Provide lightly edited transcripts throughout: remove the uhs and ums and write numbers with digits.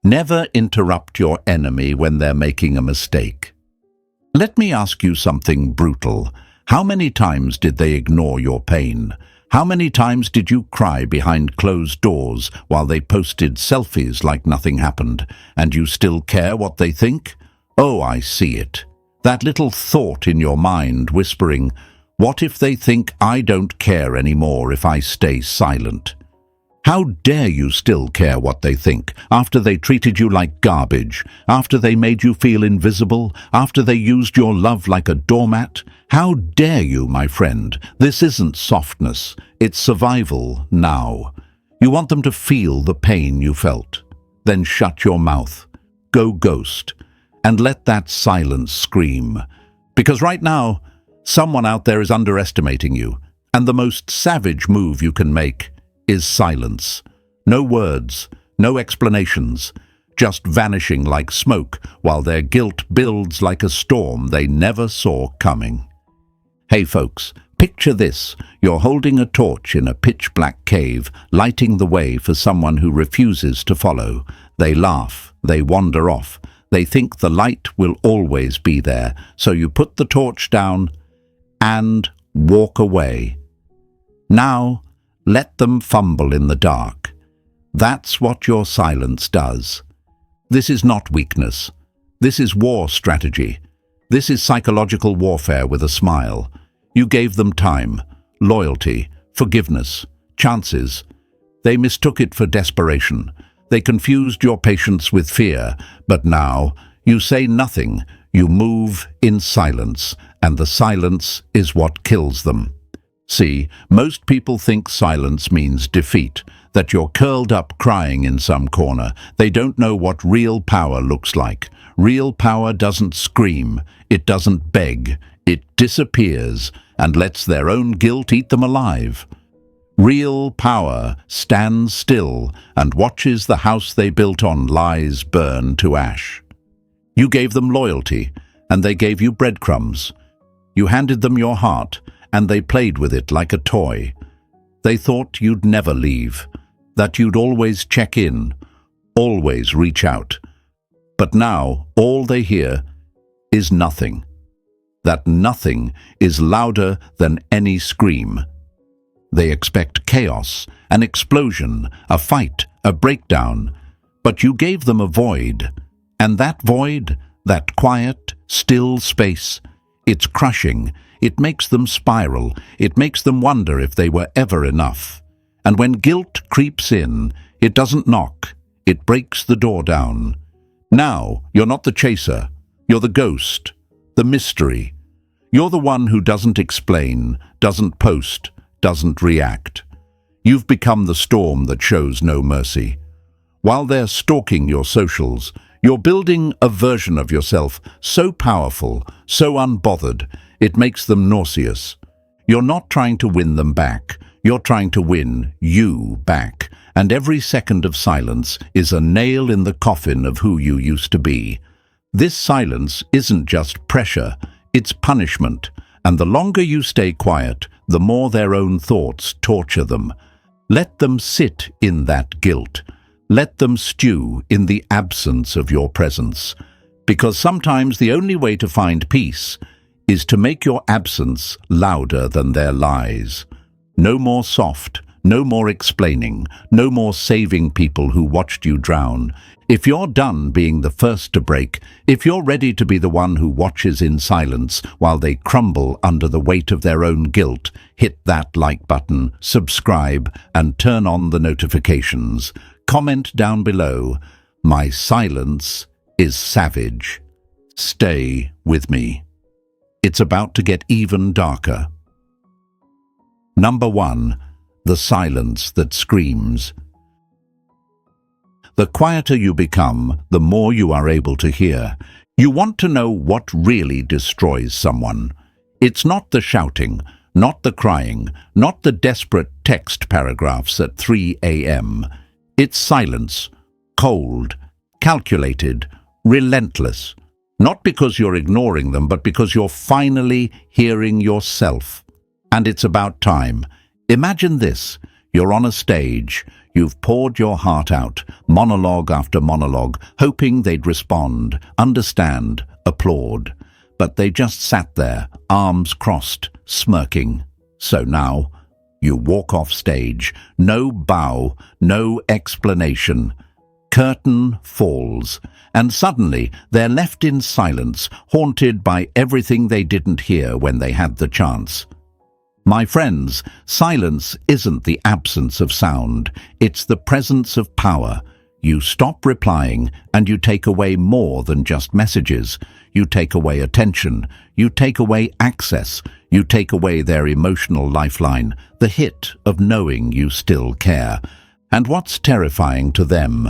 Never interrupt your enemy when they're making a mistake. Let me ask you something brutal. How many times did they ignore your pain? How many times did you cry behind closed doors while they posted selfies like nothing happened, and you still care what they think? Oh, I see it. That little thought in your mind whispering, what if they think I don't care anymore if I stay silent? How dare you still care what they think, after they treated you like garbage, after they made you feel invisible, after they used your love like a doormat? How dare you, my friend? This isn't softness, it's survival now. You want them to feel the pain you felt. Then shut your mouth, go ghost, and let that silence scream. Because right now, someone out there is underestimating you, and the most savage move you can make is silence. No words, no explanations, just vanishing like smoke while their guilt builds like a storm they never saw coming. Hey folks, picture this. You're holding a torch in a pitch-black cave, lighting the way for someone who refuses to follow. They laugh, they wander off, they think the light will always be there, so you put the torch down and walk away. Now, let them fumble in the dark. That's what your silence does. This is not weakness. This is war strategy. This is psychological warfare with a smile. You gave them time, loyalty, forgiveness, chances. They mistook it for desperation. They confused your patience with fear. But now, you say nothing. You move in silence, and the silence is what kills them. See, most people think silence means defeat, that you're curled up crying in some corner. They don't know what real power looks like. Real power doesn't scream, it doesn't beg, it disappears and lets their own guilt eat them alive. Real power stands still and watches the house they built on lies burn to ash. You gave them loyalty, and they gave you breadcrumbs. You handed them your heart, and they played with it like a toy. They thought you'd never leave, that you'd always check in, always reach out. But now all they hear is nothing. That nothing is louder than any scream. They expect chaos, an explosion, a fight, a breakdown. But you gave them a void, and that void, that quiet, still space, it's crushing. It makes them spiral. It makes them wonder if they were ever enough. And when guilt creeps in, it doesn't knock. It breaks the door down. Now, you're not the chaser. You're the ghost, the mystery. You're the one who doesn't explain, doesn't post, doesn't react. You've become the storm that shows no mercy. While they're stalking your socials, you're building a version of yourself so powerful, so unbothered, it makes them nauseous. You're not trying to win them back. You're trying to win you back. And every second of silence is a nail in the coffin of who you used to be. This silence isn't just pressure, it's punishment. And the longer you stay quiet, the more their own thoughts torture them. Let them sit in that guilt. Let them stew in the absence of your presence. Because sometimes the only way to find peace is to make your absence louder than their lies. No more soft, no more explaining, no more saving people who watched you drown. If you're done being the first to break, if you're ready to be the one who watches in silence while they crumble under the weight of their own guilt, hit that like button, subscribe, and turn on the notifications. Comment down below, "My silence is savage." Stay with me. It's about to get even darker. Number 1. The silence that screams. The quieter you become, the more you are able to hear. You want to know what really destroys someone. It's not the shouting, not the crying, not the desperate text paragraphs at 3 a.m. It's silence, cold, calculated, relentless. Not because you're ignoring them, but because you're finally hearing yourself. And it's about time. Imagine this. You're on a stage. You've poured your heart out, monologue after monologue, hoping they'd respond, understand, applaud. But they just sat there, arms crossed, smirking. So now, you walk off stage. No bow, no explanation. Curtain falls, and suddenly they're left in silence, haunted by everything they didn't hear when they had the chance. My friends, silence isn't the absence of sound, it's the presence of power. You stop replying and you take away more than just messages. You take away attention, you take away access, you take away their emotional lifeline, the hit of knowing you still care. And what's terrifying to them?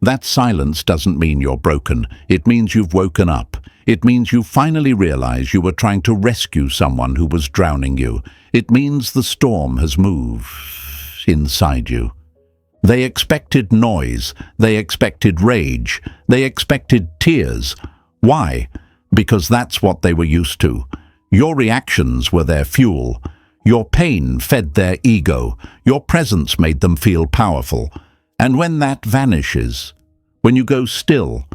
That silence doesn't mean you're broken, it means you've woken up. It means you finally realize you were trying to rescue someone who was drowning you. It means the storm has moved inside you. They expected noise, they expected rage, they expected tears. Why? Because that's what they were used to. Your reactions were their fuel. Your pain fed their ego. Your presence made them feel powerful. And when that vanishes, when you go still,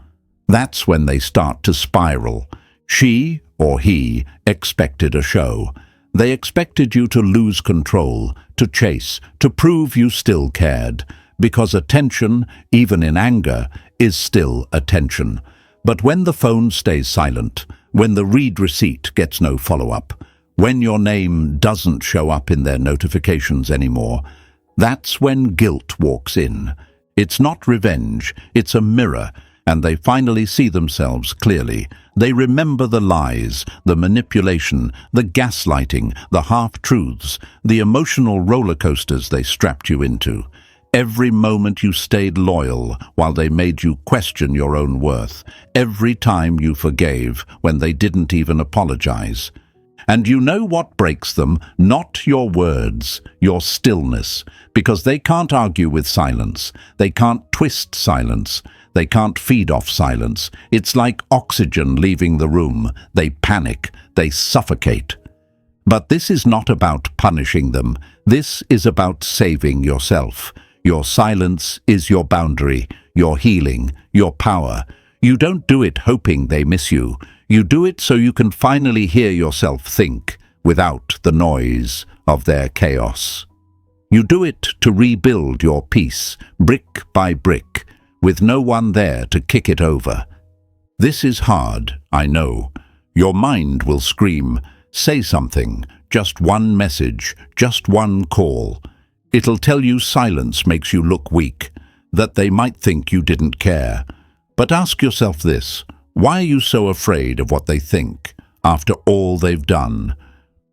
that's when they start to spiral. She or he expected a show. They expected you to lose control, to chase, to prove you still cared, because attention, even in anger, is still attention. But when the phone stays silent, when the read receipt gets no follow-up, when your name doesn't show up in their notifications anymore, that's when guilt walks in. It's not revenge, it's a mirror, and they finally see themselves clearly. They remember the lies, the manipulation, the gaslighting, the half-truths, the emotional roller coasters they strapped you into. Every moment you stayed loyal while they made you question your own worth. Every time you forgave when they didn't even apologize. And you know what breaks them? Not your words, your stillness, because they can't argue with silence. They can't twist silence. They can't feed off silence. It's like oxygen leaving the room. They panic. They suffocate. But this is not about punishing them. This is about saving yourself. Your silence is your boundary, your healing, your power. You don't do it hoping they miss you. You do it so you can finally hear yourself think without the noise of their chaos. You do it to rebuild your peace, brick by brick, with no one there to kick it over. This is hard, I know. Your mind will scream, say something, just one message, just one call. It'll tell you silence makes you look weak, that they might think you didn't care. But ask yourself this, why are you so afraid of what they think after all they've done?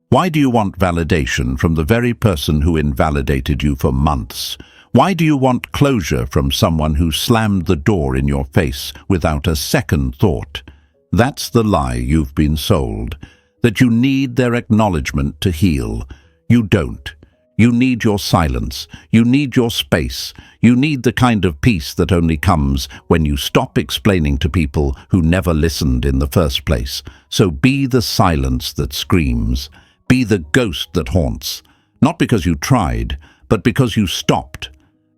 Why do you want validation from the very person who invalidated you for months? Why do you want closure from someone who slammed the door in your face without a second thought? That's the lie you've been sold, that you need their acknowledgement to heal. You don't. You need your silence. You need your space. You need the kind of peace that only comes when you stop explaining to people who never listened in the first place. So be the silence that screams. Be the ghost that haunts. Not because you tried, but because you stopped.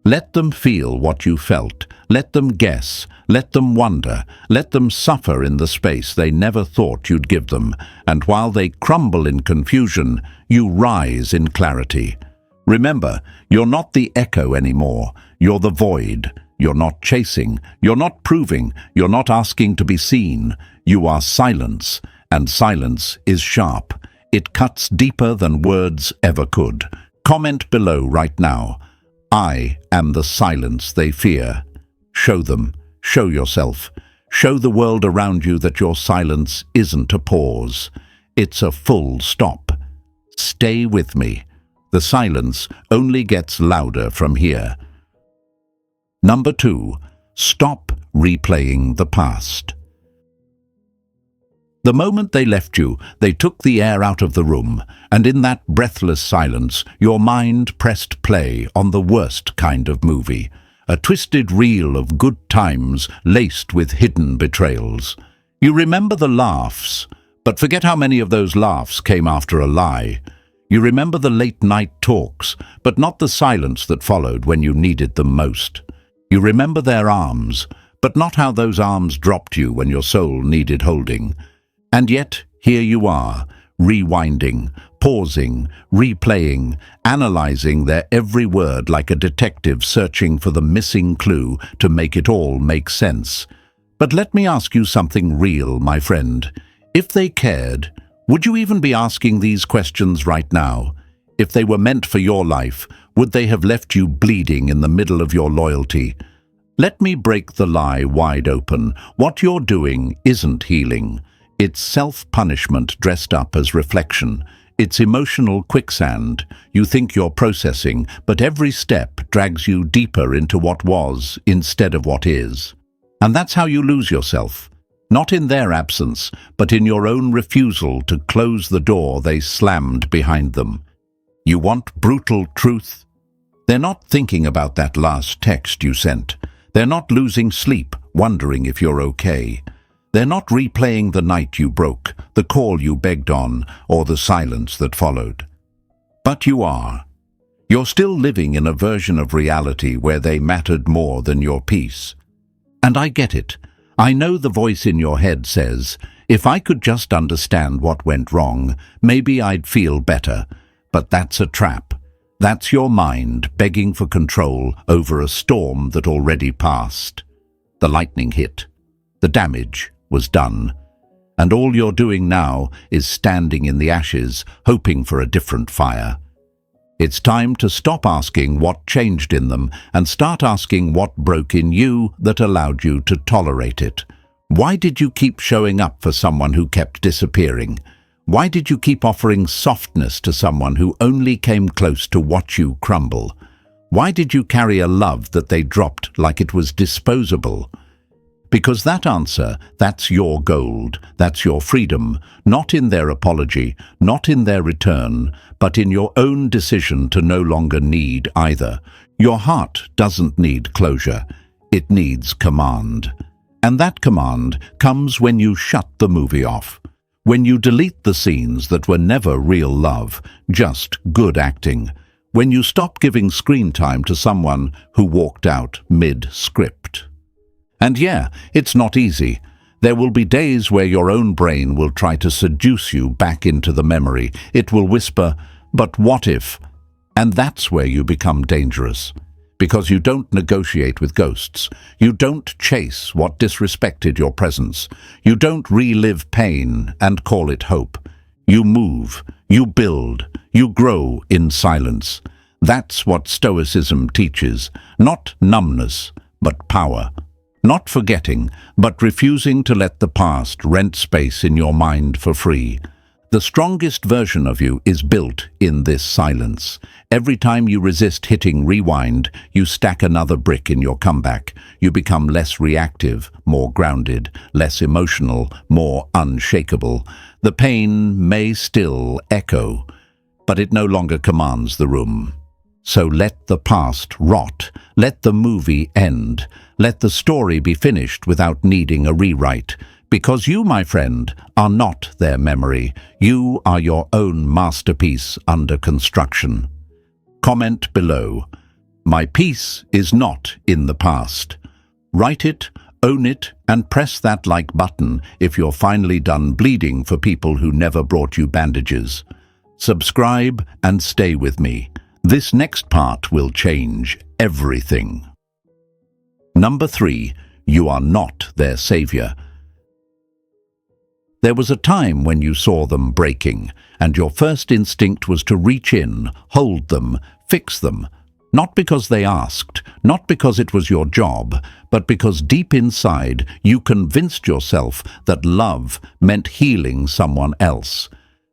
Let them feel what you felt. Let them guess. Let them wonder. Let them suffer in the space they never thought you'd give them. And while they crumble in confusion, you rise in clarity. Remember, you're not the echo anymore. You're the void. You're not chasing. You're not proving. You're not asking to be seen. You are silence, and silence is sharp. It cuts deeper than words ever could. Comment below right now. I am the silence they fear. Show them. Show yourself. Show the world around you that your silence isn't a pause. It's a full stop. Stay with me. The silence only gets louder from here. Number 2, stop replaying the past. The moment they left you, they took the air out of the room, and in that breathless silence, your mind pressed play on the worst kind of movie, a twisted reel of good times laced with hidden betrayals. You remember the laughs, but forget how many of those laughs came after a lie. You remember the late-night talks, but not the silence that followed when you needed them most. You remember their arms, but not how those arms dropped you when your soul needed holding. And yet, here you are, rewinding, pausing, replaying, analyzing their every word like a detective searching for the missing clue to make it all make sense. But let me ask you something real, my friend. If they cared, would you even be asking these questions right now? If they were meant for your life, would they have left you bleeding in the middle of your loyalty? Let me break the lie wide open. What you're doing isn't healing. It's self-punishment dressed up as reflection. It's emotional quicksand. You think you're processing, but every step drags you deeper into what was instead of what is. And that's how you lose yourself. Not in their absence, but in your own refusal to close the door they slammed behind them. You want brutal truth? They're not thinking about that last text you sent. They're not losing sleep, wondering if you're okay. They're not replaying the night you broke, the call you begged on, or the silence that followed. But you are. You're still living in a version of reality where they mattered more than your peace. And I get it. I know the voice in your head says, if I could just understand what went wrong, maybe I'd feel better. But that's a trap. That's your mind begging for control over a storm that already passed. The lightning hit. The damage was done. And all you're doing now is standing in the ashes, hoping for a different fire. It's time to stop asking what changed in them and start asking what broke in you that allowed you to tolerate it. Why did you keep showing up for someone who kept disappearing? Why did you keep offering softness to someone who only came close to watch you crumble? Why did you carry a love that they dropped like it was disposable? Because that answer, that's your gold, that's your freedom, not in their apology, not in their return, but in your own decision to no longer need either. Your heart doesn't need closure, it needs command. And that command comes when you shut the movie off. When you delete the scenes that were never real love, just good acting. When you stop giving screen time to someone who walked out mid-script. And yeah, it's not easy. There will be days where your own brain will try to seduce you back into the memory. It will whisper, but what if? And that's where you become dangerous. Because you don't negotiate with ghosts. You don't chase what disrespected your presence. You don't relive pain and call it hope. You move, you build, you grow in silence. That's what Stoicism teaches. Not numbness, but power. Not forgetting, but refusing to let the past rent space in your mind for free. The strongest version of you is built in this silence. Every time you resist hitting rewind, you stack another brick in your comeback. You become less reactive, more grounded, less emotional, more unshakable. The pain may still echo, but it no longer commands the room. So let the past rot. Let the movie end. Let the story be finished without needing a rewrite. Because you, my friend, are not their memory. You are your own masterpiece under construction. Comment below. My peace is not in the past. Write it, own it, and press that like button if you're finally done bleeding for people who never brought you bandages. Subscribe and stay with me. This next part will change everything. Number 3. You are not their savior. There was a time when you saw them breaking, and your first instinct was to reach in, hold them, fix them. Not because they asked, not because it was your job, but because deep inside you convinced yourself that love meant healing someone else.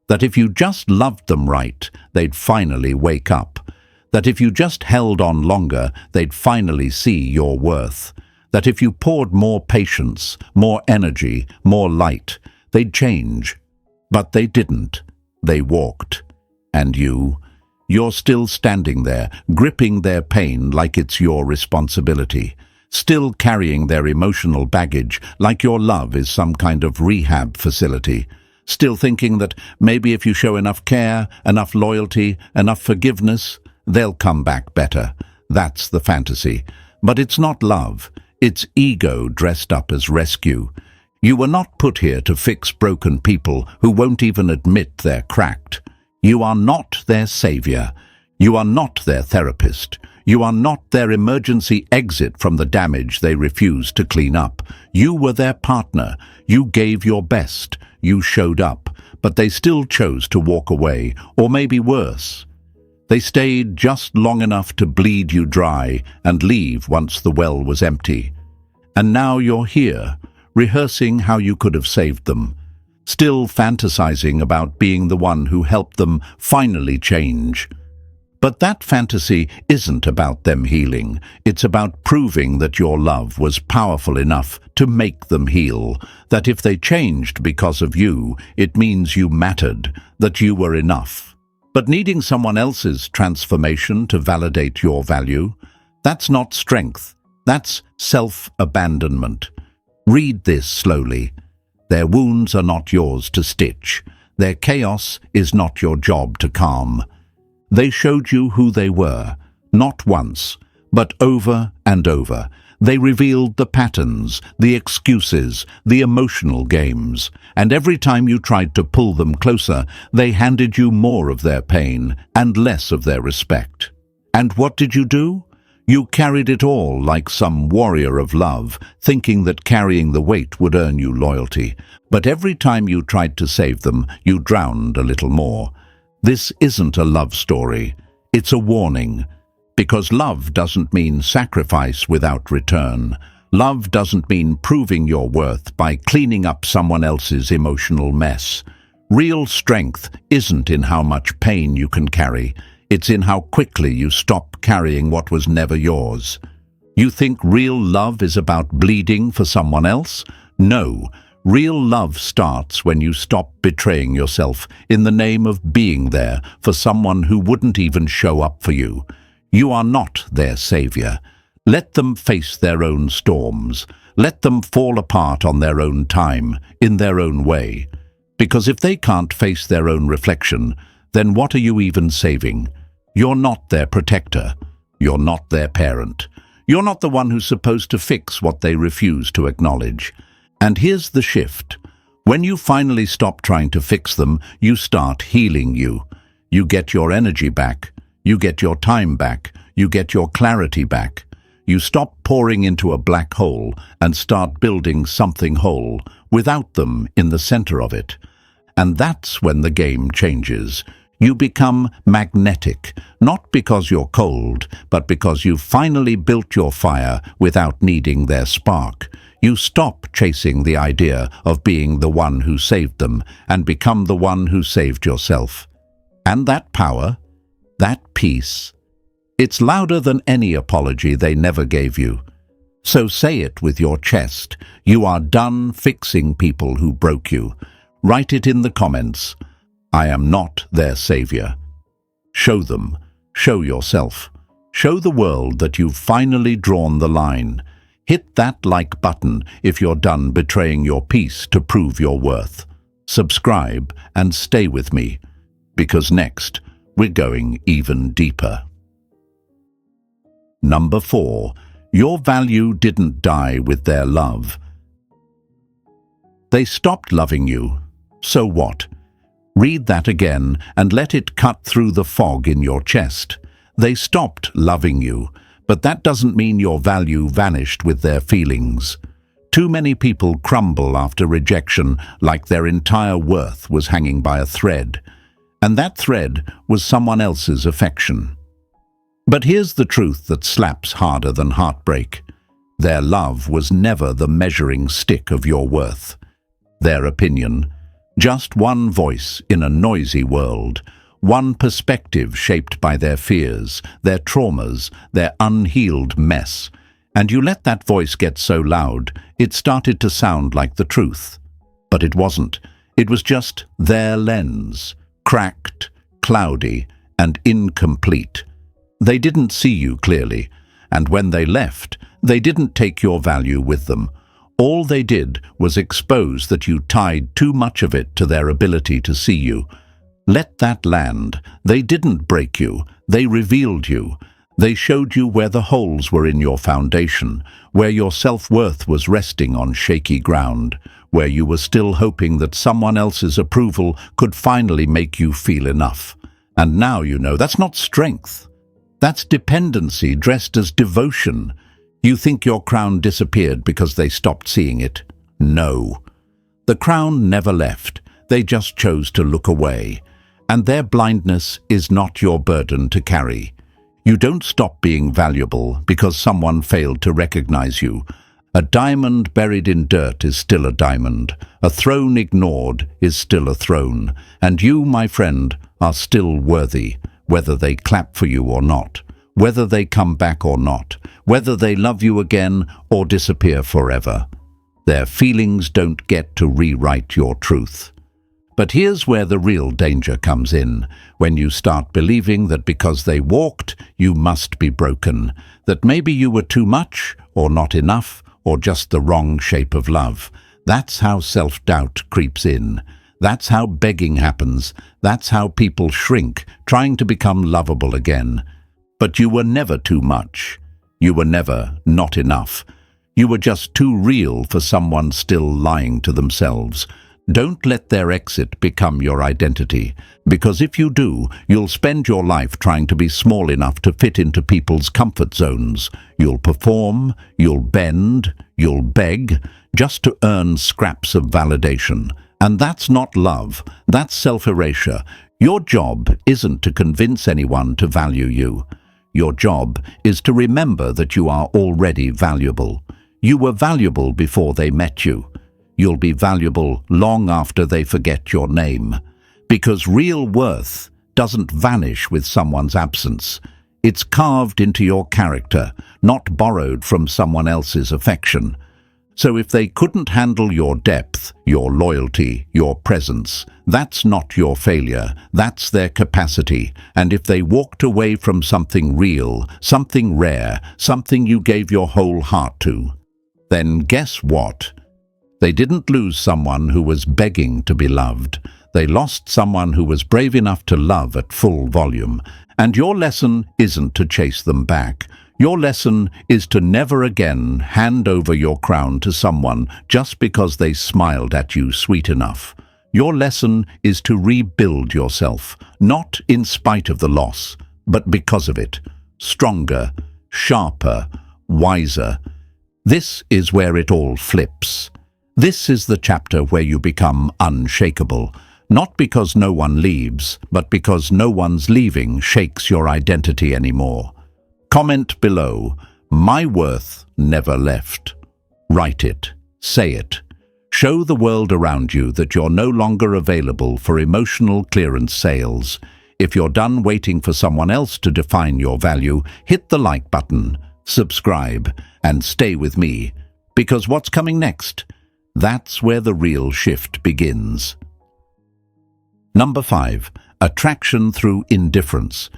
That if you just loved them right, they'd finally wake up. That if you just held on longer, they'd finally see your worth. That if you poured more patience, more energy, more light, they'd change. But they didn't. They walked. And you're still standing there, gripping their pain like it's your responsibility. Still carrying their emotional baggage like your love is some kind of rehab facility. still thinking that maybe if you show enough care, enough loyalty, enough forgiveness, they'll come back better. That's the fantasy. But it's not love. It's ego dressed up as rescue. You were not put here to fix broken people who won't even admit they're cracked. You are not their savior. You are not their therapist. You are not their emergency exit from the damage they refuse to clean up. You were their partner. You gave your best. You showed up. But they still chose to walk away, or maybe worse. They stayed just long enough to bleed you dry and leave once the well was empty. And now you're here, rehearsing how you could have saved them, still fantasizing about being the one who helped them finally change. But that fantasy isn't about them healing. It's about proving that your love was powerful enough to make them heal, that if they changed because of you, it means you mattered, that you were enough. But needing someone else's transformation to validate your value, that's not strength. That's self-abandonment. Read this slowly. Their wounds are not yours to stitch. Their chaos is not your job to calm. They showed you who they were, not once, but over and over. They revealed the patterns, the excuses, the emotional games, and every time you tried to pull them closer, they handed you more of their pain and less of their respect. And what did you do? You carried it all like some warrior of love, thinking that carrying the weight would earn you loyalty. But every time you tried to save them, you drowned a little more. This isn't a love story. It's a warning. Because love doesn't mean sacrifice without return. Love doesn't mean proving your worth by cleaning up someone else's emotional mess. Real strength isn't in how much pain you can carry. It's in how quickly you stop carrying what was never yours. You think real love is about bleeding for someone else? No. Real love starts when you stop betraying yourself in the name of being there for someone who wouldn't even show up for you. You are not their savior. Let them face their own storms. Let them fall apart on their own time, in their own way. Because if they can't face their own reflection, then what are you even saving? You're not their protector. You're not their parent. You're not the one who's supposed to fix what they refuse to acknowledge. And here's the shift. When you finally stop trying to fix them, you start healing you. You get your energy back. You get your time back. You get your clarity back. You stop pouring into a black hole and start building something whole without them in the center of it. And that's when the game changes. You become magnetic, not because you're cold, but because you've finally built your fire without needing their spark. You stop chasing the idea of being the one who saved them and become the one who saved yourself. And that power, that peace, it's louder than any apology they never gave you. So say it with your chest. You are done fixing people who broke you. Write it in the comments. I am not their savior. Show them. Show yourself. Show the world that you've finally drawn the line. Hit that like button if you're done betraying your peace to prove your worth. Subscribe and stay with me, because next we're going even deeper. Number 4. Your value didn't die with their love. They stopped loving you. So what? Read that again and let it cut through the fog in your chest. They stopped loving you. But that doesn't mean your value vanished with their feelings. Too many people crumble after rejection like their entire worth was hanging by a thread. And that thread was someone else's affection. But here's the truth that slaps harder than heartbreak. Their love was never the measuring stick of your worth. Their opinion, just one voice in a noisy world, one perspective shaped by their fears, their traumas, their unhealed mess. And you let that voice get so loud, it started to sound like the truth. But it wasn't. It was just their lens, cracked, cloudy, and incomplete. They didn't see you clearly, and when they left, they didn't take your value with them. All they did was expose that you tied too much of it to their ability to see you. Let that land. They didn't break you. They revealed you. They showed you where the holes were in your foundation, where your self-worth was resting on shaky ground, where you were still hoping that someone else's approval could finally make you feel enough. And now you know that's not strength. That's dependency dressed as devotion. You think your crown disappeared because they stopped seeing it? No. The crown never left. They just chose to look away. And their blindness is not your burden to carry. You don't stop being valuable because someone failed to recognize you. A diamond buried in dirt is still a diamond. A throne ignored is still a throne. And you, my friend, are still worthy, whether they clap for you or not, whether they come back or not, whether they love you again or disappear forever. Their feelings don't get to rewrite your truth. But here's where the real danger comes in, when you start believing that because they walked, you must be broken, that maybe you were too much, or not enough, or just the wrong shape of love. That's how self-doubt creeps in. That's how begging happens. That's how people shrink, trying to become lovable again. But you were never too much. You were never not enough. You were just too real for someone still lying to themselves. Don't let their exit become your identity, because if you do, you'll spend your life trying to be small enough to fit into people's comfort zones. You'll perform, you'll bend, you'll beg, just to earn scraps of validation. And that's not love, that's self-erasure. Your job isn't to convince anyone to value you. Your job is to remember that you are already valuable. You were valuable before they met you. You'll be valuable long after they forget your name. Because real worth doesn't vanish with someone's absence. It's carved into your character, not borrowed from someone else's affection. So if they couldn't handle your depth, your loyalty, your presence, that's not your failure, that's their capacity. And if they walked away from something real, something rare, something you gave your whole heart to, then guess what? They didn't lose someone who was begging to be loved. They lost someone who was brave enough to love at full volume. And your lesson isn't to chase them back. Your lesson is to never again hand over your crown to someone just because they smiled at you sweet enough. Your lesson is to rebuild yourself, not in spite of the loss, but because of it. Stronger, sharper, wiser. This is where it all flips. This is the chapter where you become unshakable, not because no one leaves, but because no one's leaving shakes your identity anymore. Comment below, "My worth never left." Write it, say it. Show the world around you that you're no longer available for emotional clearance sales. If you're done waiting for someone else to define your value, hit the like button, subscribe, and stay with me. Because what's coming next? That's where the real shift begins. Number 5. Attraction through indifference.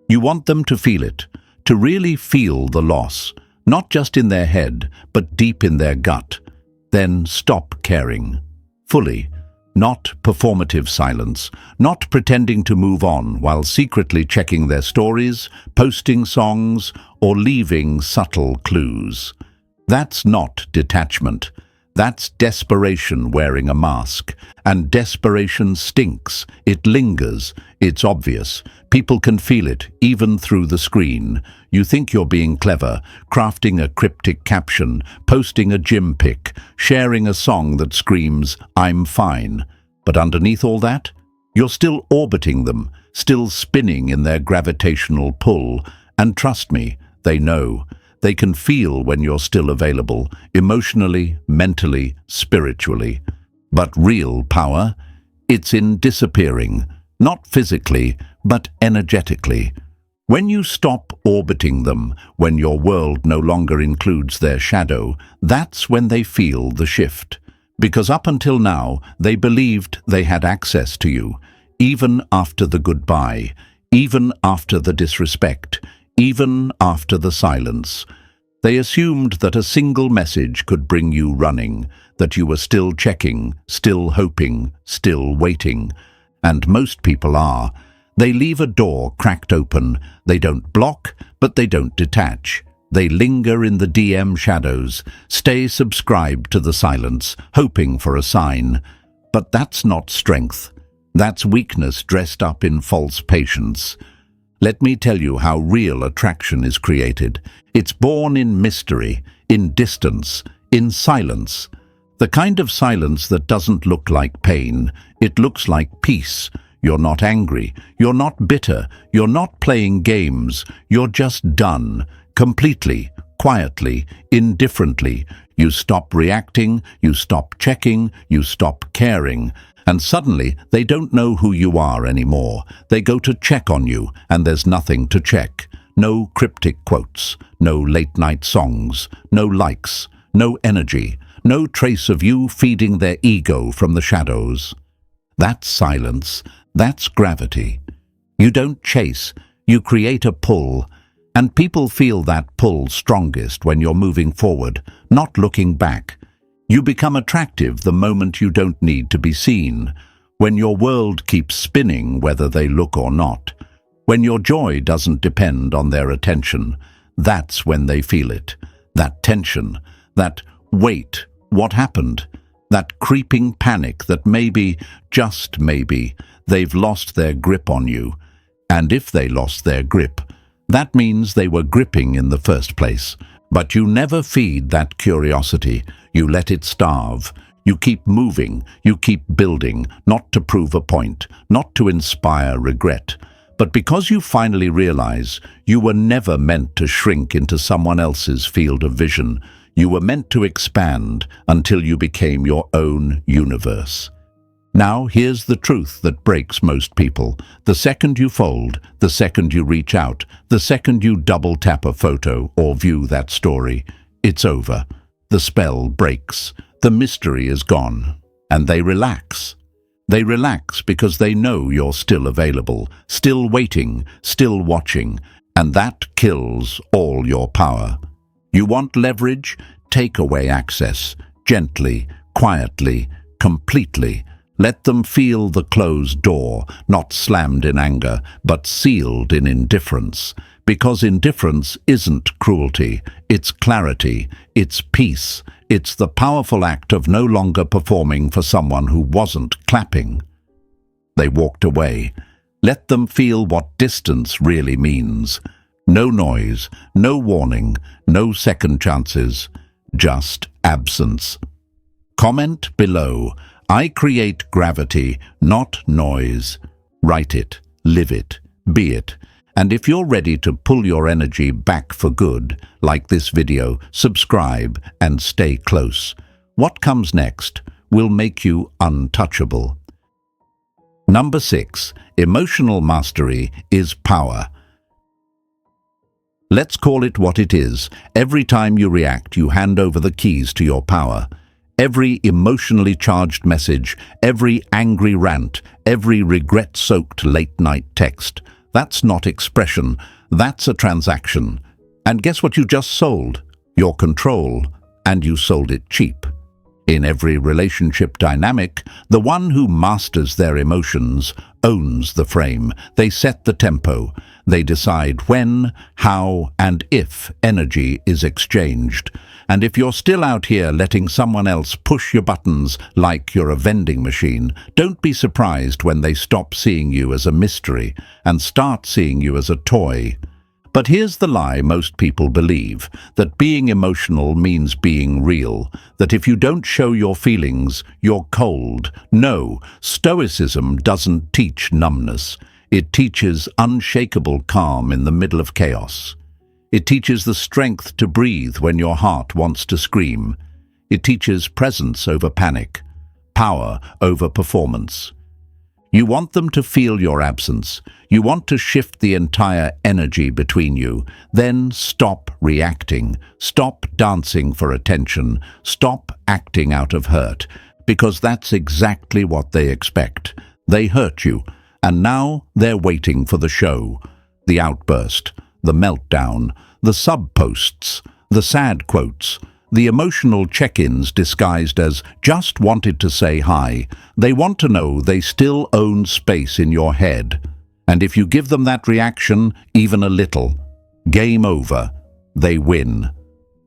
You want them to feel it, to really feel the loss, not just in their head, but deep in their gut. Then stop caring. Fully. Not performative silence, not pretending to move on while secretly checking their stories, posting songs, or leaving subtle clues. That's not detachment. That's desperation wearing a mask. And desperation stinks. It lingers. It's obvious. People can feel it, even through the screen. You think you're being clever, crafting a cryptic caption, posting a gym pic, sharing a song that screams, "I'm fine." But underneath all that, you're still orbiting them, still spinning in their gravitational pull. And trust me, they know. They can feel when you're still available, emotionally, mentally, spiritually. But real power, it's in disappearing, not physically, but energetically. When you stop orbiting them, when your world no longer includes their shadow, that's when they feel the shift. Because up until now, they believed they had access to you, even after the goodbye, even after the disrespect, even after the silence. They assumed that a single message could bring you running, that you were still checking, still hoping, still waiting. And most people are. They leave a door cracked open. They don't block, but they don't detach. They linger in the DM shadows, stay subscribed to the silence, hoping for a sign. But that's not strength. That's weakness dressed up in false patience. Let me tell you how real attraction is created. It's born in mystery, in distance, in silence. The kind of silence that doesn't look like pain. It looks like peace. You're not angry. You're not bitter. You're not playing games. You're just done. Completely, quietly, indifferently. You stop reacting. You stop checking. You stop caring. And suddenly, they don't know who you are anymore. They go to check on you, and there's nothing to check. No cryptic quotes, no late-night songs, no likes, no energy, no trace of you feeding their ego from the shadows. That's silence. That's gravity. You don't chase. You create a pull. And people feel that pull strongest when you're moving forward, not looking back. You become attractive the moment you don't need to be seen, when your world keeps spinning whether they look or not, when your joy doesn't depend on their attention. That's when they feel it. That tension, that wait, what happened? That creeping panic that maybe, just maybe, they've lost their grip on you. And if they lost their grip, that means they were gripping in the first place. But you never feed that curiosity. You let it starve. You keep moving. You keep building, not to prove a point, not to inspire regret, but because you finally realize you were never meant to shrink into someone else's field of vision. You were meant to expand until you became your own universe. Now, here's the truth that breaks most people. The second you fold, the second you reach out, the second you double-tap a photo or view that story, it's over. The spell breaks. The mystery is gone. And they relax. They relax because they know you're still available, still waiting, still watching, and that kills all your power. You want leverage? Take away access. Gently, quietly, completely. Let them feel the closed door, not slammed in anger, but sealed in indifference. Because indifference isn't cruelty, it's clarity, it's peace, it's the powerful act of no longer performing for someone who wasn't clapping. They walked away. Let them feel what distance really means. No noise, no warning, no second chances, just absence. Comment below. I create gravity, not noise. Write it, live it, be it. And if you're ready to pull your energy back for good, like this video, subscribe and stay close. What comes next will make you untouchable. Number 6. Emotional mastery is power. Let's call it what it is. Every time you react, you hand over the keys to your power. Every emotionally charged message, every angry rant, every regret-soaked late-night text. That's not expression, that's a transaction. And guess what you just sold? Your control, and you sold it cheap. In every relationship dynamic, the one who masters their emotions owns the frame. They set the tempo. They decide when, how, and if energy is exchanged. And if you're still out here letting someone else push your buttons like you're a vending machine, don't be surprised when they stop seeing you as a mystery and start seeing you as a toy. But here's the lie most people believe, that being emotional means being real, that if you don't show your feelings, you're cold. No, Stoicism doesn't teach numbness. It teaches unshakable calm in the middle of chaos. It teaches the strength to breathe when your heart wants to scream. It teaches presence over panic, power over performance. You want them to feel your absence. You want to shift the entire energy between you. Then stop reacting. Stop dancing for attention. Stop acting out of hurt. Because that's exactly what they expect. They hurt you. And now they're waiting for the show. The outburst. The meltdown. The sub-posts. the sad quotes, the emotional check-ins disguised as just wanted to say hi. They want to know they still own space in your head. And if you give them that reaction, even a little, game over, they win.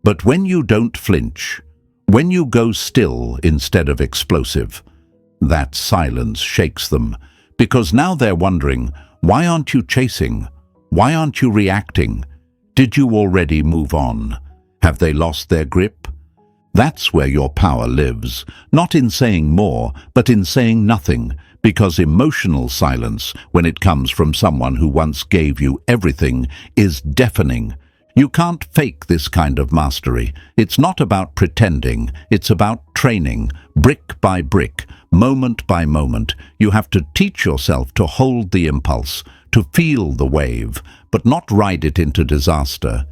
But when you don't flinch, when you go still instead of explosive, that silence shakes them, because now they're wondering, why aren't you chasing? Why aren't you reacting? Did you already move on? Have they lost their grip? That's where your power lives, not in saying more, but in saying nothing, because emotional silence, when it comes from someone who once gave you everything, is deafening. You can't fake this kind of mastery. It's not about pretending, it's about training, brick by brick, moment by moment. You have to teach yourself to hold the impulse, to feel the wave, but not ride it into disaster.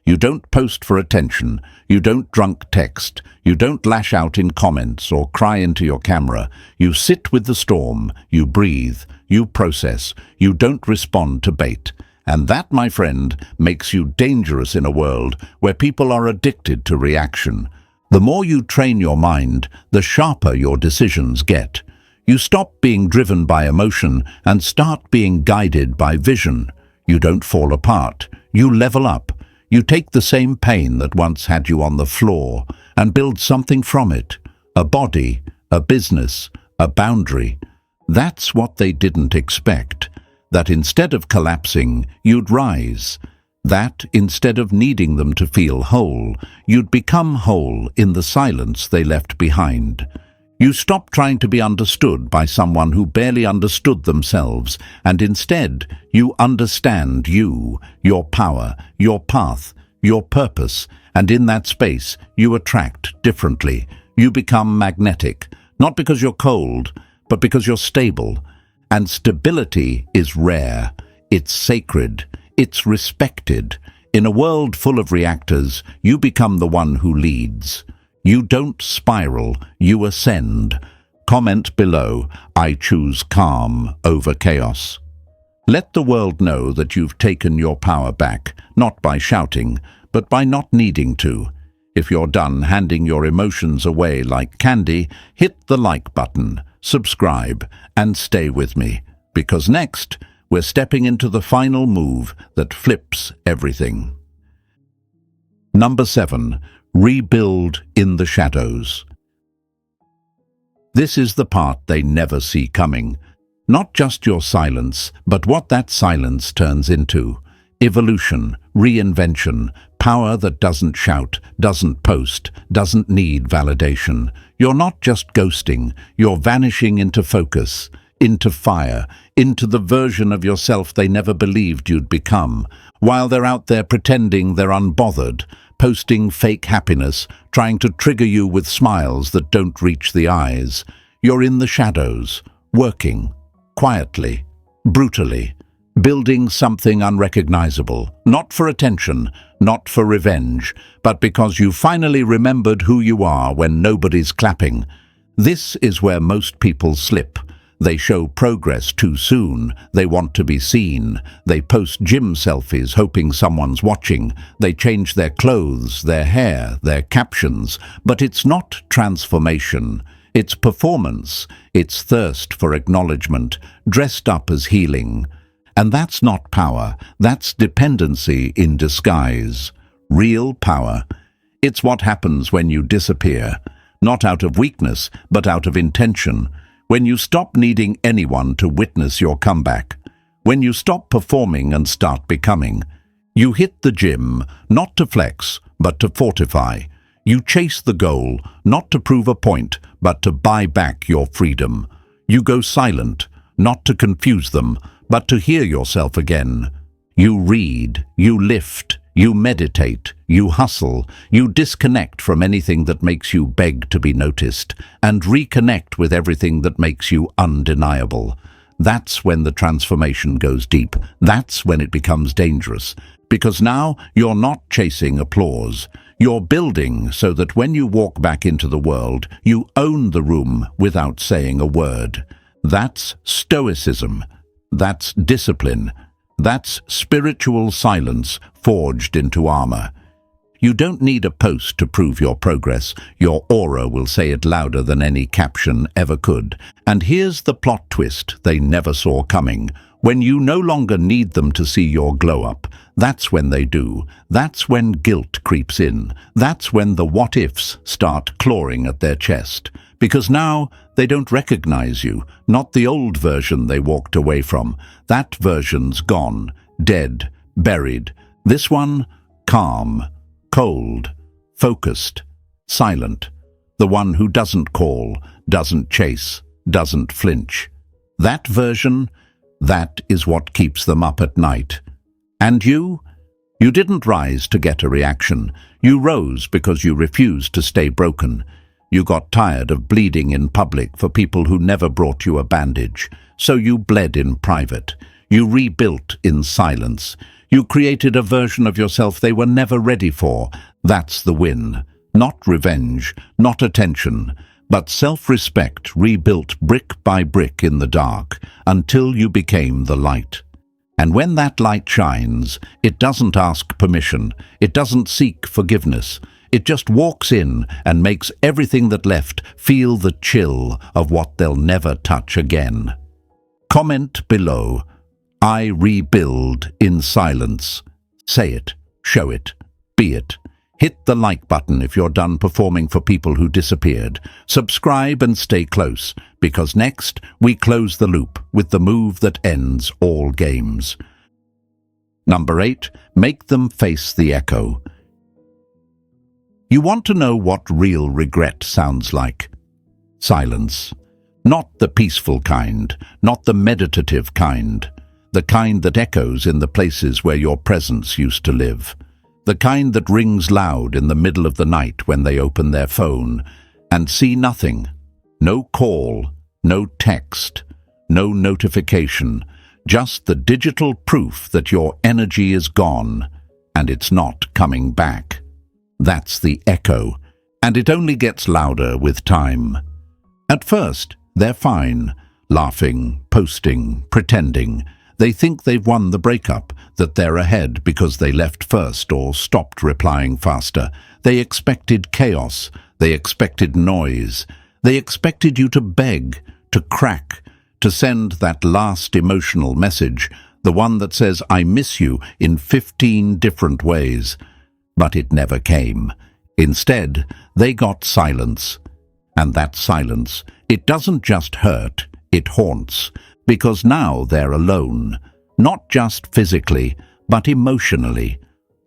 You don't post for attention, you don't drunk text, you don't lash out in comments or cry into your camera. You sit with the storm, you breathe, you process, you don't respond to bait. And that, my friend, makes you dangerous in a world where people are addicted to reaction. The more you train your mind, the sharper your decisions get. You stop being driven by emotion and start being guided by vision. You don't fall apart, you level up. You take the same pain that once had you on the floor and build something from it. A body, a business, a boundary. That's what they didn't expect. That instead of collapsing, you'd rise. That instead of needing them to feel whole, you'd become whole in the silence they left behind. You stop trying to be understood by someone who barely understood themselves, and instead you understand you, your power, your path, your purpose, and in that space you attract differently. You become magnetic, not because you're cold, but because you're stable. And stability is rare, it's sacred, it's respected. In a world full of reactors, you become the one who leads. You don't spiral, you ascend. Comment below, I choose calm over chaos. Let the world know that you've taken your power back, not by shouting, but by not needing to. If you're done handing your emotions away like candy, hit the like button, subscribe, and stay with me. Because next, we're stepping into the final move that flips everything. Number 7. Rebuild in the shadows. This is the part they never see coming. Not just your silence, but what that silence turns into. Evolution, reinvention, power that doesn't shout, doesn't post, doesn't need validation. You're not just ghosting, you're vanishing into focus, into fire, into the version of yourself they never believed you'd become. While they're out there pretending they're unbothered, posting fake happiness, trying to trigger you with smiles that don't reach the eyes. You're in the shadows, working, quietly, brutally, building something unrecognizable, not for attention, not for revenge, but because you finally remembered who you are when nobody's clapping. This is where most people slip. They show progress too soon. They want to be seen. They post gym selfies hoping someone's watching. They change their clothes, their hair, their captions. But it's not transformation. It's performance. It's thirst for acknowledgement, dressed up as healing. And that's not power. That's dependency in disguise. Real power. It's what happens when you disappear. Not out of weakness, but out of intention. When you stop needing anyone to witness your comeback. When you stop performing and start becoming. You hit the gym, not to flex, but to fortify. You chase the goal, not to prove a point, but to buy back your freedom. You go silent, not to confuse them, but to hear yourself again. You read, you lift, you meditate, you hustle, you disconnect from anything that makes you beg to be noticed, and reconnect with everything that makes you undeniable. That's when the transformation goes deep. That's when it becomes dangerous. Because now you're not chasing applause. You're building so that when you walk back into the world, you own the room without saying a word. That's Stoicism. That's discipline. That's spiritual silence forged into armor. You don't need a post to prove your progress. Your aura will say it louder than any caption ever could. And here's the plot twist they never saw coming. When you no longer need them to see your glow up, that's when they do. That's when guilt creeps in. That's when the what-ifs start clawing at their chest. Because now they don't recognize you, not the old version they walked away from. That version's gone, dead, buried. This one, calm, cold, focused, silent. The one who doesn't call, doesn't chase, doesn't flinch. That version, that is what keeps them up at night. And you? You didn't rise to get a reaction. You rose because you refused to stay broken. You got tired of bleeding in public for people who never brought you a bandage, so you bled in private. You rebuilt in silence. You created a version of yourself they were never ready for. That's the win. Not revenge, not attention, but self-respect rebuilt brick by brick in the dark until you became the light. And when that light shines, it doesn't ask permission. It doesn't seek forgiveness. It just walks in and makes everything that left feel the chill of what they'll never touch again. Comment below. I rebuild in silence. Say it, show it, be it. Hit the like button if you're done performing for people who disappeared. Subscribe and stay close, because next we close the loop with the move that ends all games. Number 8, make them face the echo. You want to know what real regret sounds like? Silence. Not the peaceful kind, not the meditative kind. The kind that echoes in the places where your presence used to live. The kind that rings loud in the middle of the night when they open their phone and see nothing. No call, no text, no notification. Just the digital proof that your energy is gone and it's not coming back. That's the echo, and it only gets louder with time. At first, they're fine, laughing, posting, pretending. They think they've won the breakup, that they're ahead because they left first or stopped replying faster. They expected chaos. They expected noise. They expected you to beg, to crack, to send that last emotional message, the one that says, I miss you, in 15 different ways. But it never came. Instead, they got silence. And that silence, it doesn't just hurt, it haunts. Because now they're alone, not just physically, but emotionally,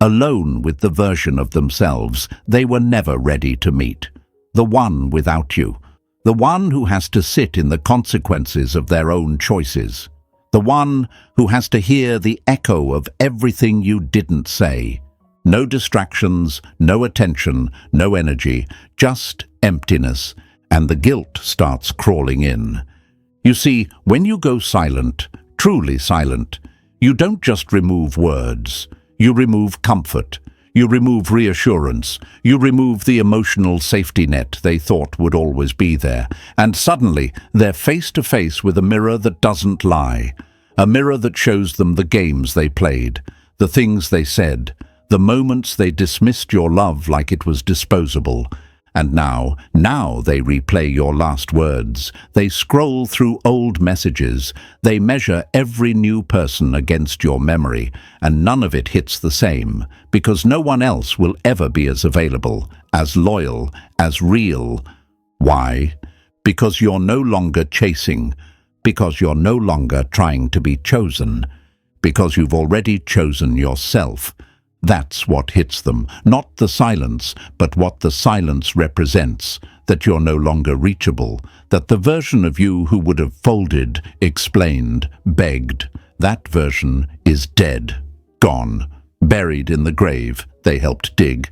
alone with the version of themselves they were never ready to meet, the one without you, the one who has to sit in the consequences of their own choices, the one who has to hear the echo of everything you didn't say. No distractions, no attention, no energy, just emptiness, and the guilt starts crawling in. You see, when you go silent, truly silent, you don't just remove words. You remove comfort. You remove reassurance. You remove the emotional safety net they thought would always be there. And suddenly, they're face to face with a mirror that doesn't lie. A mirror that shows them the games they played, the things they said, the moments they dismissed your love like it was disposable. And now they replay your last words. They scroll through old messages. They measure every new person against your memory, and none of it hits the same, because no one else will ever be as available, as loyal, as real. Why? Because you're no longer chasing, because you're no longer trying to be chosen, because you've already chosen yourself. That's what hits them, not the silence, but what the silence represents, that you're no longer reachable, that the version of you who would have folded, explained, begged, that version is dead, gone, buried in the grave they helped dig.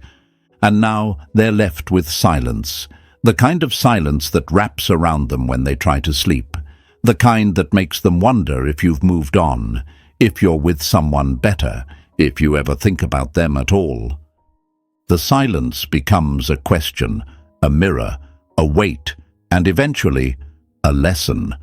And now they're left with silence, the kind of silence that wraps around them when they try to sleep, the kind that makes them wonder if you've moved on, if you're with someone better, if you ever think about them at all. The silence becomes a question, a mirror, a weight, and eventually a lesson.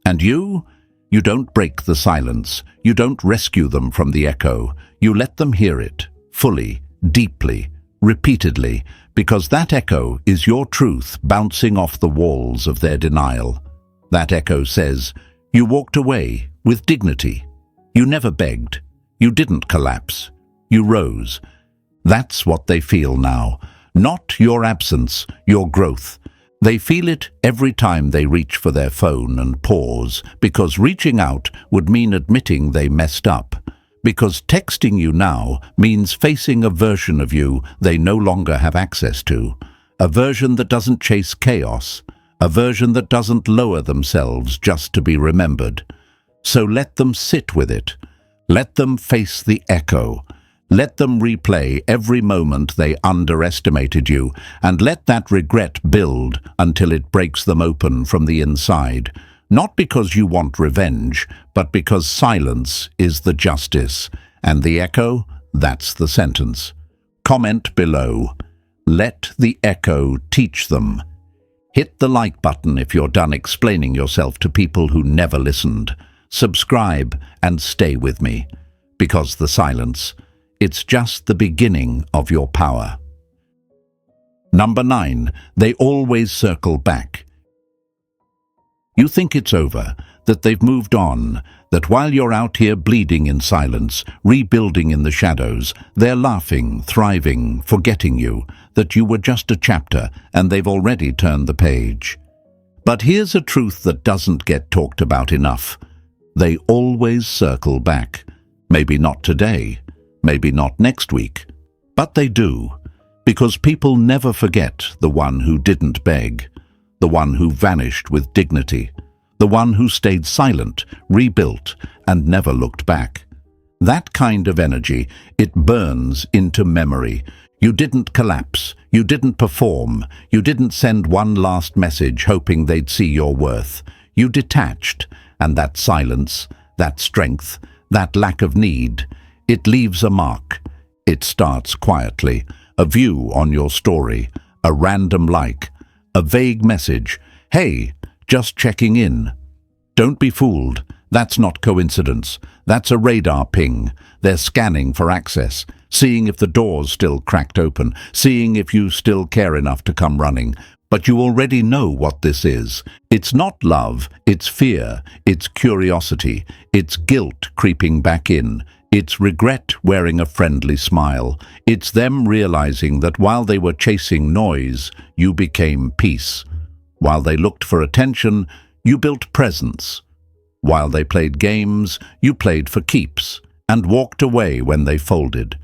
And you don't break the silence. You don't rescue them from the echo. You let them hear it, fully, deeply, repeatedly, because that echo is your truth bouncing off the walls of their denial. That echo says, you walked away with dignity. You never begged. You didn't collapse. You rose. That's what they feel now. Not your absence, your growth. They feel it every time they reach for their phone and pause, because reaching out would mean admitting they messed up. Because texting you now means facing a version of you they no longer have access to. A version that doesn't chase chaos. A version that doesn't lower themselves just to be remembered. So let them sit with it. Let them face the echo. Let them replay every moment they underestimated you, and let that regret build until it breaks them open from the inside. Not because you want revenge, but because silence is the justice, and the echo, that's the sentence. Comment below. Let the echo teach them. Hit the like button if you're done explaining yourself to people who never listened. Subscribe and stay with me, because the silence, it's just the beginning of your power. Number 9, they always circle back. You think it's over, that they've moved on, that while you're out here bleeding in silence, rebuilding in the shadows, they're laughing, thriving, forgetting you, that you were just a chapter and they've already turned the page. But here's a truth that doesn't get talked about enough. They always circle back. Maybe not today, maybe not next week, but they do, because people never forget the one who didn't beg, the one who vanished with dignity, the one who stayed silent, rebuilt, and never looked back. That kind of energy, it burns into memory. You didn't collapse, you didn't perform, you didn't send one last message hoping they'd see your worth. You detached, and that silence, that strength, that lack of need, it leaves a mark. It starts quietly, a view on your story, a random like, a vague message, hey, just checking in. Don't be fooled, that's not coincidence, that's a radar ping. They're scanning for access, seeing if the door's still cracked open, seeing if you still care enough to come running. But you already know what this is. It's not love, it's fear, it's curiosity, it's guilt creeping back in, it's regret wearing a friendly smile, it's them realizing that while they were chasing noise, you became peace. While they looked for attention, you built presence. While they played games, you played for keeps, and walked away when they folded.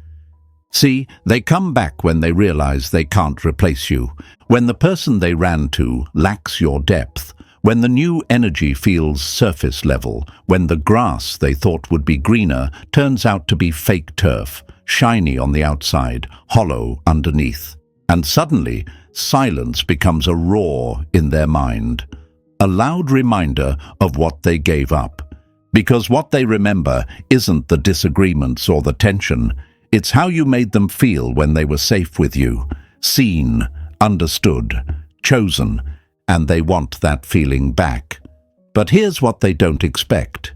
See, they come back when they realize they can't replace you, when the person they ran to lacks your depth, when the new energy feels surface level, when the grass they thought would be greener turns out to be fake turf, shiny on the outside, hollow underneath. And suddenly, silence becomes a roar in their mind, a loud reminder of what they gave up. Because what they remember isn't the disagreements or the tension, it's how you made them feel when they were safe with you, seen, understood, chosen, and they want that feeling back. But here's what they don't expect.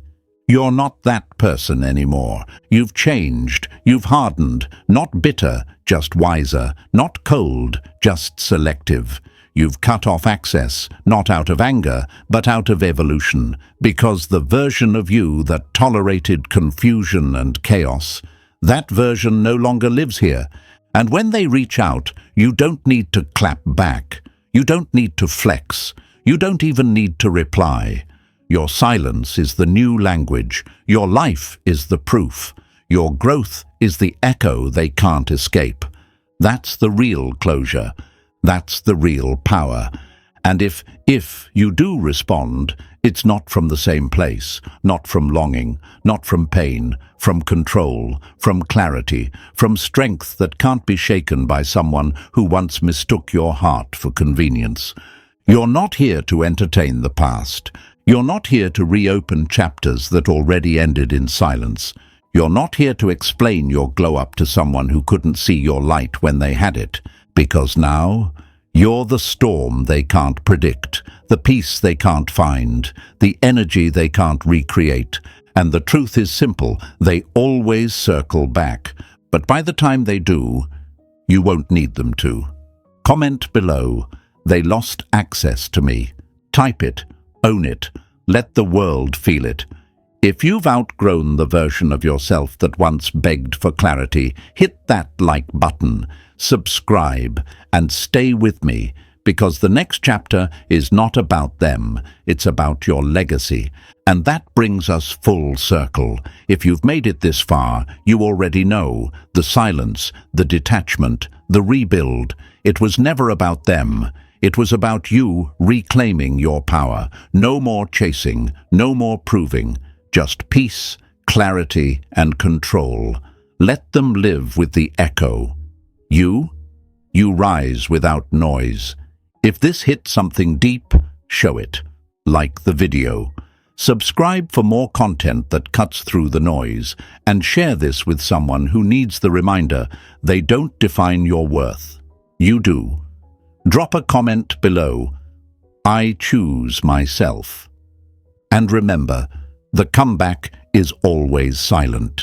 You're not that person anymore. You've changed, you've hardened, not bitter, just wiser, not cold, just selective. You've cut off access, not out of anger, but out of evolution, because the version of you that tolerated confusion and chaos, that version no longer lives here. And when they reach out, you don't need to clap back. You don't need to flex. You don't even need to reply. Your silence is the new language. Your life is the proof. Your growth is the echo they can't escape. That's the real closure. That's the real power. And if you do respond, it's not from the same place, not from longing, not from pain, from control, from clarity, from strength that can't be shaken by someone who once mistook your heart for convenience. You're not here to entertain the past. You're not here to reopen chapters that already ended in silence. You're not here to explain your glow-up to someone who couldn't see your light when they had it, because now you're the storm they can't predict, the peace they can't find, the energy they can't recreate. And the truth is simple, they always circle back. But by the time they do, You won't need them to. Comment below. They lost access to me. Type it. Own it. Let the world feel it. If you've outgrown the version of yourself that once begged for clarity, hit that like button, subscribe, and stay with me, because the next chapter is not about them, it's about your legacy. And that brings us full circle. If you've made it this far, you already know the silence, the detachment, the rebuild. It was never about them. It was about you reclaiming your power. No more chasing, no more proving. Just peace, clarity, and control. Let them live with the echo. You rise without noise. If this hit something deep, show it. Like the video. Subscribe for more content that cuts through the noise, and share this with someone who needs the reminder they don't define your worth. You do. Drop a comment below. I choose myself. And remember, the comeback is always silent.